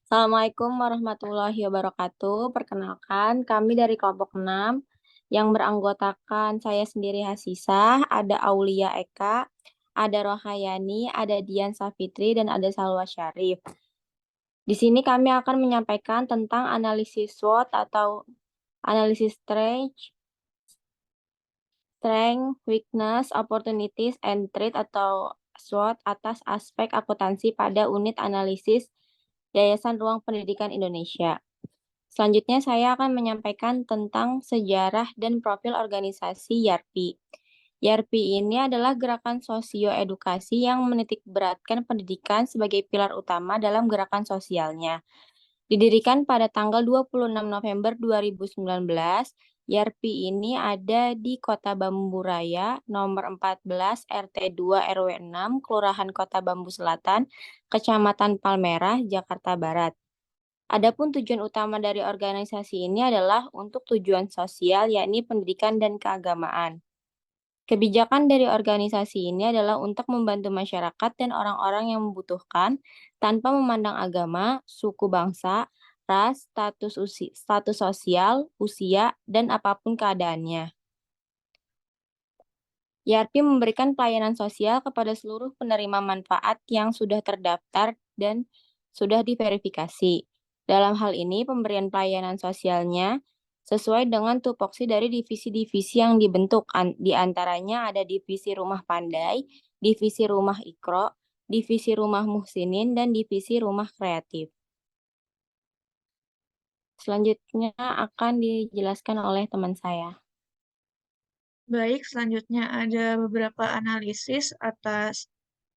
Assalamualaikum warahmatullahi wabarakatuh. Perkenalkan, kami dari kelompok 6 yang beranggotakan saya sendiri Hasisah, ada Aulia Eka, ada Rohayani, ada Dian Safitri, dan ada Salwa Syarif. Di sini kami akan menyampaikan tentang analisis SWOT atau analisis strength, weakness, opportunities, and threat atau SWOT atas aspek akuntansi pada unit analisis Yayasan Ruang Pendidikan Indonesia. Selanjutnya saya akan menyampaikan tentang sejarah dan profil organisasi YARPI. YARPI ini adalah gerakan sosio-edukasi yang menitik beratkan pendidikan sebagai pilar utama dalam gerakan sosialnya. Didirikan pada tanggal 26 November 2019, YARPI ini ada di Kota Bambu Raya, nomor 14, RT 2 RW 6, Kelurahan Kota Bambu Selatan, Kecamatan Palmerah, Jakarta Barat. Adapun tujuan utama dari organisasi ini adalah untuk tujuan sosial, yakni pendidikan dan keagamaan. Kebijakan dari organisasi ini adalah untuk membantu masyarakat dan orang-orang yang membutuhkan tanpa memandang agama, suku bangsa, ras, status sosial, usia, dan apapun keadaannya. YARPI memberikan pelayanan sosial kepada seluruh penerima manfaat yang sudah terdaftar dan sudah diverifikasi. Dalam hal ini, pemberian pelayanan sosialnya sesuai dengan tupoksi dari divisi-divisi yang dibentuk. Di antaranya ada divisi Rumah Pandai, divisi Rumah Ikro, divisi Rumah Muhsinin, dan divisi Rumah Kreatif. Selanjutnya akan dijelaskan oleh teman saya. Baik, selanjutnya ada beberapa analisis atas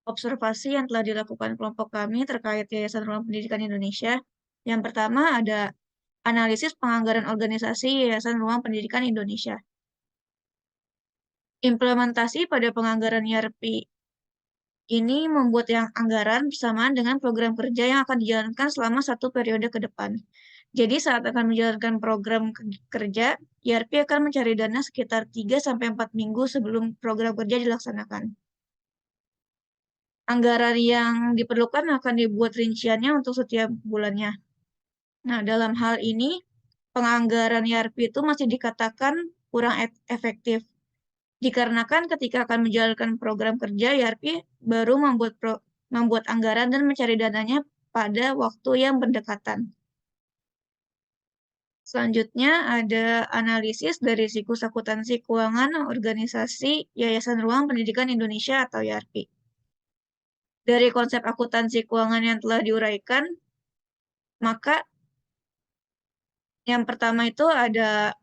observasi yang telah dilakukan kelompok kami terkait Yayasan Ruang Pendidikan Indonesia. Yang pertama ada analisis penganggaran organisasi Yayasan Ruang Pendidikan Indonesia. Implementasi pada penganggaran YARPI ini membuat yang anggaran bersamaan dengan program kerja yang akan dijalankan selama satu periode ke depan. Jadi saat akan menjalankan program kerja, YARPI akan mencari dana sekitar 3-4 minggu sebelum program kerja dilaksanakan. Anggaran yang diperlukan akan dibuat rinciannya untuk setiap bulannya. Nah, dalam hal ini, penganggaran YARPI itu masih dikatakan kurang efektif. Dikarenakan ketika akan menjalankan program kerja, YARPI baru membuat anggaran dan mencari dananya pada waktu yang berdekatan. Selanjutnya ada analisis dari siklus akuntansi keuangan organisasi Yayasan Ruang Pendidikan Indonesia atau YARPI. Dari konsep akuntansi keuangan yang telah diuraikan, maka yang pertama itu ada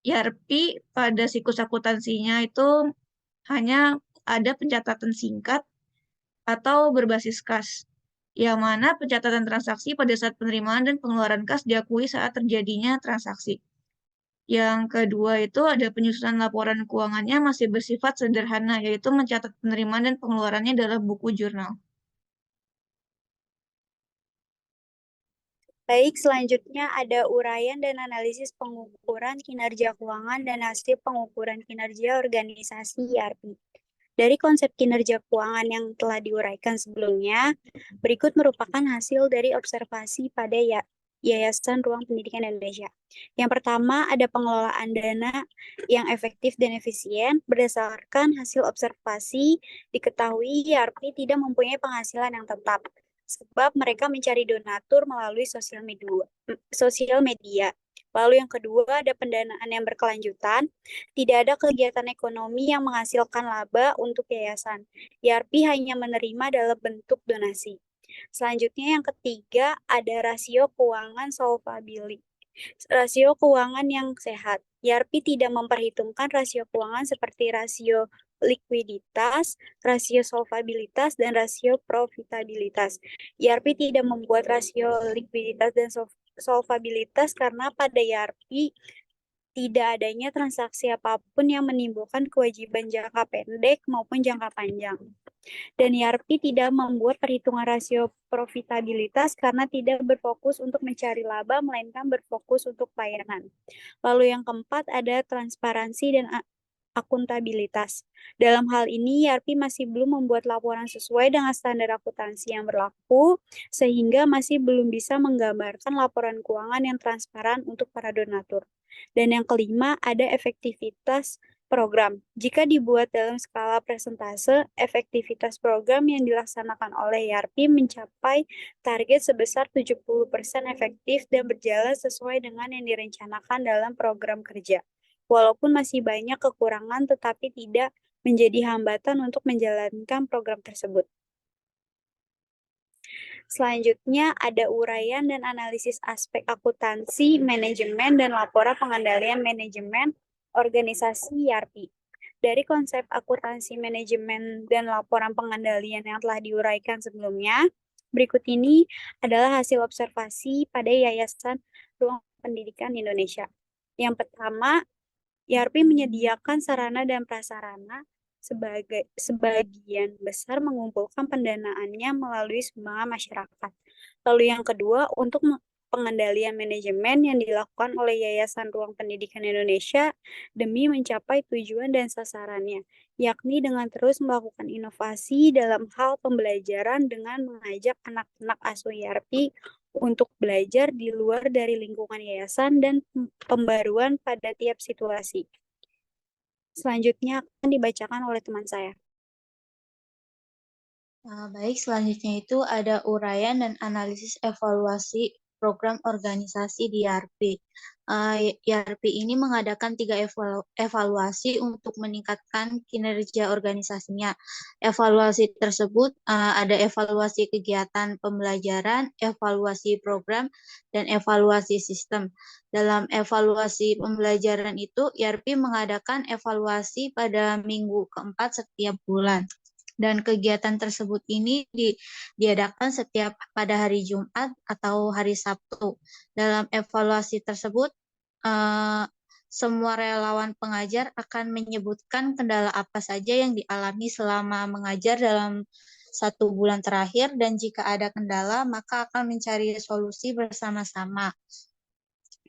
YARPI pada siklus akuntansinya itu hanya ada pencatatan singkat atau berbasis kas, yang mana pencatatan transaksi pada saat penerimaan dan pengeluaran kas diakui saat terjadinya transaksi. Yang kedua itu ada penyusunan laporan keuangannya masih bersifat sederhana, yaitu mencatat penerimaan dan pengeluarannya dalam buku jurnal. Baik, selanjutnya ada uraian dan analisis pengukuran kinerja keuangan dan hasil pengukuran kinerja organisasi YARPI. Dari konsep kinerja keuangan yang telah diuraikan sebelumnya, berikut merupakan hasil dari observasi pada Yayasan Ruang Pendidikan Indonesia. Yang pertama, ada pengelolaan dana yang efektif dan efisien. Berdasarkan hasil observasi, diketahui YARPI tidak mempunyai penghasilan yang tetap, sebab mereka mencari donatur melalui sosial media. Lalu yang kedua, ada pendanaan yang berkelanjutan. Tidak ada kegiatan ekonomi yang menghasilkan laba untuk yayasan. YARPI hanya menerima dalam bentuk donasi. Selanjutnya yang ketiga, ada rasio keuangan solvability. Rasio keuangan yang sehat. YARPI tidak memperhitungkan rasio keuangan seperti rasio likuiditas, rasio solvabilitas, dan rasio profitabilitas. YARPI tidak membuat rasio likuiditas dan solvabilitas karena pada YARPI tidak adanya transaksi apapun yang menimbulkan kewajiban jangka pendek maupun jangka panjang. Dan YARPI tidak membuat perhitungan rasio profitabilitas karena tidak berfokus untuk mencari laba, melainkan berfokus untuk pelayanan. Lalu yang keempat ada transparansi dan akuntabilitas. Dalam hal ini, YARPI masih belum membuat laporan sesuai dengan standar akuntansi yang berlaku, sehingga masih belum bisa menggambarkan laporan keuangan yang transparan untuk para donatur. Dan yang kelima, ada efektivitas program. Jika dibuat dalam skala persentase, efektivitas program yang dilaksanakan oleh YARPI mencapai target sebesar 70% efektif dan berjalan sesuai dengan yang direncanakan dalam program kerja. Walaupun masih banyak kekurangan, tetapi tidak menjadi hambatan untuk menjalankan program tersebut. Selanjutnya ada uraian dan analisis aspek akuntansi, manajemen, dan laporan pengendalian manajemen organisasi YARPI. Dari konsep akuntansi manajemen dan laporan pengendalian yang telah diuraikan sebelumnya, berikut ini adalah hasil observasi pada Yayasan Ruang Pendidikan Indonesia. Yang pertama, YARPI menyediakan sarana dan prasarana sebagian besar mengumpulkan pendanaannya melalui sumbangan masyarakat. Lalu yang kedua, untuk pengendalian manajemen yang dilakukan oleh Yayasan Ruang Pendidikan Indonesia demi mencapai tujuan dan sasarannya, yakni dengan terus melakukan inovasi dalam hal pembelajaran dengan mengajak anak-anak asuh YARPI untuk belajar di luar dari lingkungan yayasan dan pembaruan pada tiap situasi. Selanjutnya akan dibacakan oleh teman saya. Baik, selanjutnya itu ada uraian dan analisis evaluasi program organisasi di YARPI. YARPI ini mengadakan 3 evaluasi untuk meningkatkan kinerja organisasinya. Evaluasi tersebut ada evaluasi kegiatan pembelajaran, evaluasi program, dan evaluasi sistem. Dalam evaluasi pembelajaran itu, YARPI mengadakan evaluasi pada minggu keempat setiap bulan. Dan kegiatan tersebut ini diadakan setiap pada hari Jumat atau hari Sabtu. Dalam evaluasi tersebut, semua relawan pengajar akan menyebutkan kendala apa saja yang dialami selama mengajar dalam 1 bulan terakhir, dan jika ada kendala, maka akan mencari solusi bersama-sama.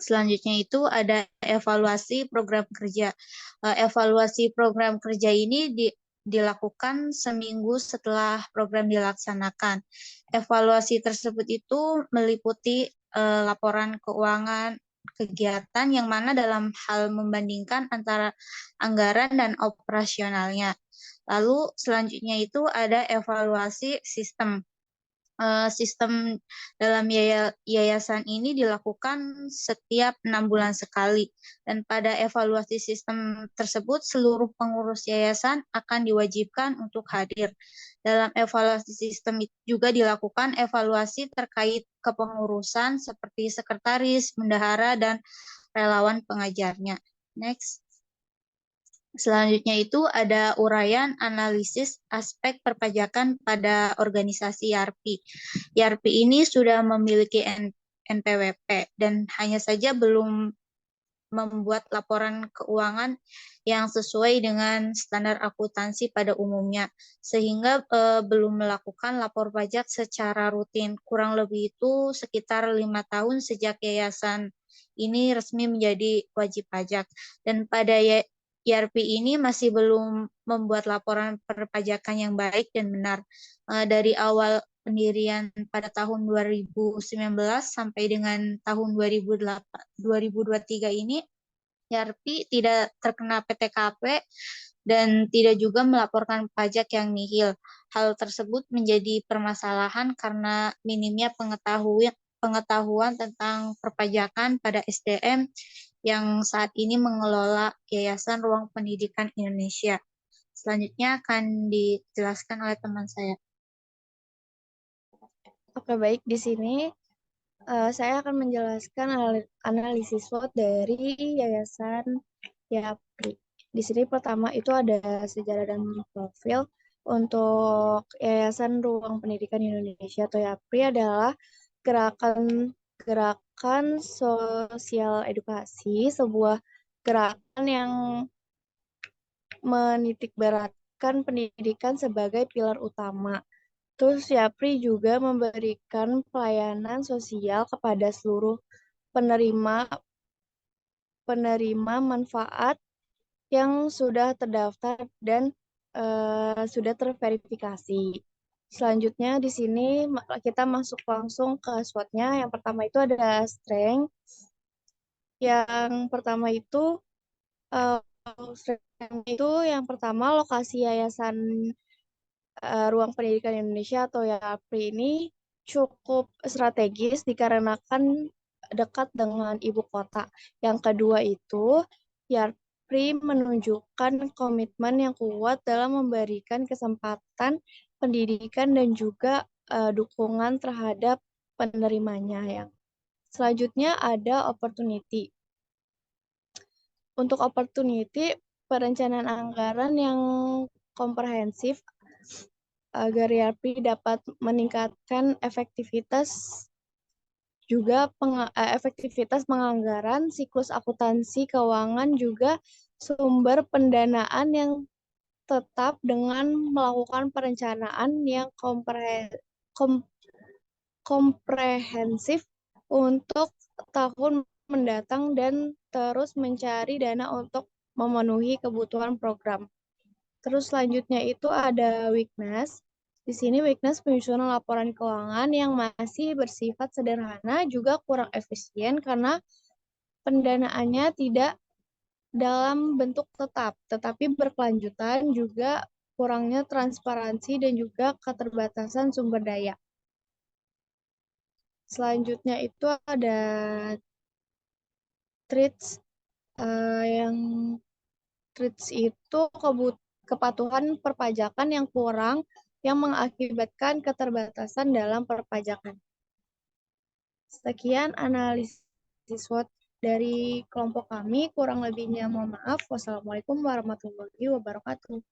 Selanjutnya itu ada evaluasi program kerja. Evaluasi program kerja ini dilakukan seminggu setelah program dilaksanakan. Evaluasi tersebut itu meliputi laporan keuangan kegiatan yang mana dalam hal membandingkan antara anggaran dan operasionalnya. Lalu selanjutnya itu ada evaluasi sistem. Sistem dalam yayasan ini dilakukan setiap 6 bulan sekali, dan pada evaluasi sistem tersebut seluruh pengurus yayasan akan diwajibkan untuk hadir. Dalam evaluasi sistem juga dilakukan evaluasi terkait kepengurusan seperti sekretaris, bendahara, dan relawan pengajarnya. Next. Selanjutnya itu ada uraian analisis aspek perpajakan pada organisasi YARPI. YARPI ini sudah memiliki NPWP dan hanya saja belum membuat laporan keuangan yang sesuai dengan standar akuntansi pada umumnya, sehingga belum melakukan lapor pajak secara rutin. Kurang lebih itu sekitar 5 tahun sejak yayasan ini resmi menjadi wajib pajak. Dan pada YARPI ini masih belum membuat laporan perpajakan yang baik dan benar. Dari awal pendirian pada tahun 2019 sampai dengan tahun 2023 ini, YARPI tidak terkena PTKP dan tidak juga melaporkan pajak yang nihil. Hal tersebut menjadi permasalahan karena minimnya pengetahuan tentang perpajakan pada SDM yang saat ini mengelola Yayasan Ruang Pendidikan Indonesia. Selanjutnya akan dijelaskan oleh teman saya. Oke, baik. Di sini saya akan menjelaskan analisis SWOT dari Yayasan YAPRI. Di sini pertama itu ada sejarah dan profil. Untuk Yayasan Ruang Pendidikan Indonesia atau YAPRI adalah gerakan sosial edukasi, sebuah gerakan yang menitikberatkan pendidikan sebagai pilar utama. Terus YAPRI juga memberikan pelayanan sosial kepada seluruh penerima manfaat yang sudah terdaftar dan sudah terverifikasi. Selanjutnya di sini kita masuk langsung ke SWOT-nya. Yang pertama itu ada strength. Yang pertama itu strength itu yang pertama lokasi Yayasan Ruang Pendidikan Indonesia atau YAPRI ini cukup strategis dikarenakan dekat dengan ibu kota. Yang kedua itu YAPRI menunjukkan komitmen yang kuat dalam memberikan kesempatan pendidikan dan juga dukungan terhadap penerimanya. Yang selanjutnya ada opportunity. Untuk opportunity, perencanaan anggaran yang komprehensif agar YAPRI dapat meningkatkan efektivitas efektivitas penganggaran, siklus akuntansi keuangan, juga sumber pendanaan yang tetap dengan melakukan perencanaan yang komprehensif untuk tahun mendatang dan terus mencari dana untuk memenuhi kebutuhan program. Terus selanjutnya itu ada weakness. Di sini weakness penyusunan laporan keuangan yang masih bersifat sederhana juga kurang efisien karena pendanaannya tidak dalam bentuk tetap, tetapi berkelanjutan, juga kurangnya transparansi dan juga keterbatasan sumber daya. Selanjutnya itu ada traits. Yang traits itu kepatuhan perpajakan yang kurang yang mengakibatkan keterbatasan dalam perpajakan. Sekian analisis SWOT dari kelompok kami. Kurang lebihnya mohon maaf. Wassalamualaikum warahmatullahi wabarakatuh.